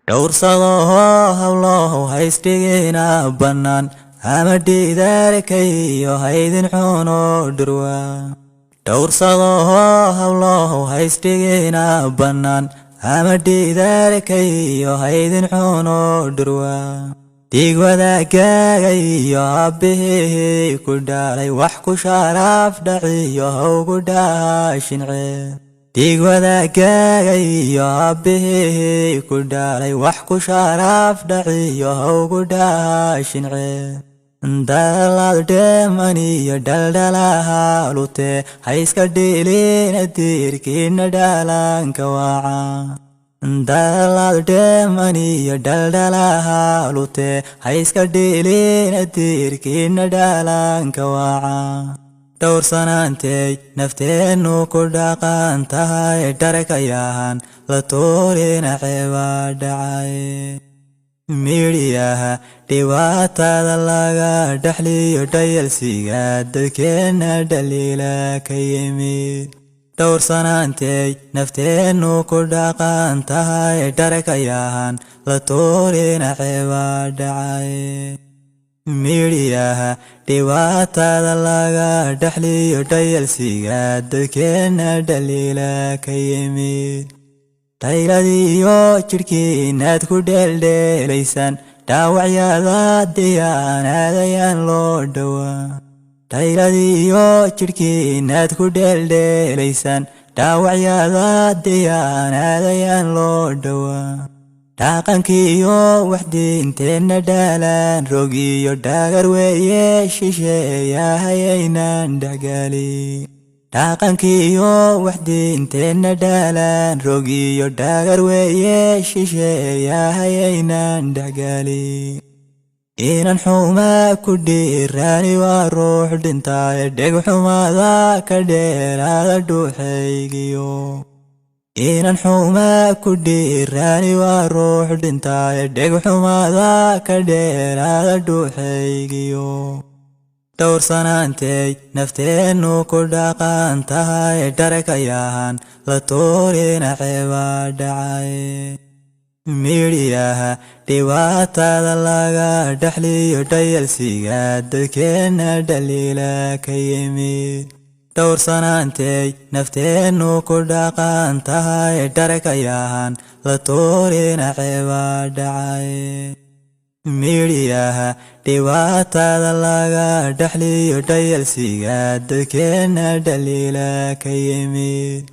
dhowrsadoo hawlow haysdhigina bannaan hamadhiidaarkayo haydin xuno dhurwa dhowrsadoo hawlow haysdhigina bannaan hamadhiidaarkayo haydin xuno dhurwa dhiig wadaagaayo abbihii ku dhaalay wax ku sharaaf dhaciyo hawgu dhaashince dhiig wadaagaayo abbihii ku dhaalay wax ku sharaaf dhaciyo hawgu dhaashince dalaad dheemaniyo dhaldhalaha lute hayska dhilina diirkiina dhaalanka waaca dalaad dheemaniyo dhaldhalaha lute hayska dhilina diirkiina dhaalanka waaca dhowrsanaantay nafteennu ku dhaqan tahay dharkayahan la toolina ceebaa dhacay miidhiyaha dhibaatada laga dhaxliyo dhayalsiga dadkeenna dhaliila ka yimid dhowrsanaantay nafteennu ku dhaqan tahay dharkayahan la toolina ceebaa dhacay miidhiyaha dhibaatada laga dhaxliyo dhayalsiga dadkeenna dhaliila ka yimid dhayladiyo jidhkiinaad ku dheeldheelaysaan dhaawacyada diyaanaadayaan loo dhowaa dhayladiyo jidhkiinaad ku dheeldheelaysaan dhaawacyada diyaanaadayaan loo dhowaa dhaqankiyo waxdiinteenna dhaalaan rogiyo dhagar weeye shisheeyahayaynan dhexgali dhaqankiyo waxdiinteenna dhaalaan rogiyo dhagar weeye shisheeyahayaynan dhexgali inan xumaa ku dhiiraani waa ruux dhintaaye dhegxumada ka dheeraada dhuuxaygiyo inan xumaa ku dhiiraani waa ruux dhintaaye dhegxumada ka dheeraada dhuuxaygiyo dhowrsanaantay nafteennu ku dhaqan tahay dharkayahan la toolina ceebaa dhacay miidhiyaha dhibaatada laga dhaxliyo dhayalsiga dadkeenna dhaliila ka yimid dhowrsanaantay nafteennu ku dhaqan tahay dharkayahan la toolina ceebaa dhacay miidhiyaha dhibaatada laga dhaxliyo dhayalsiga dadkeenna dhaliila ka yimid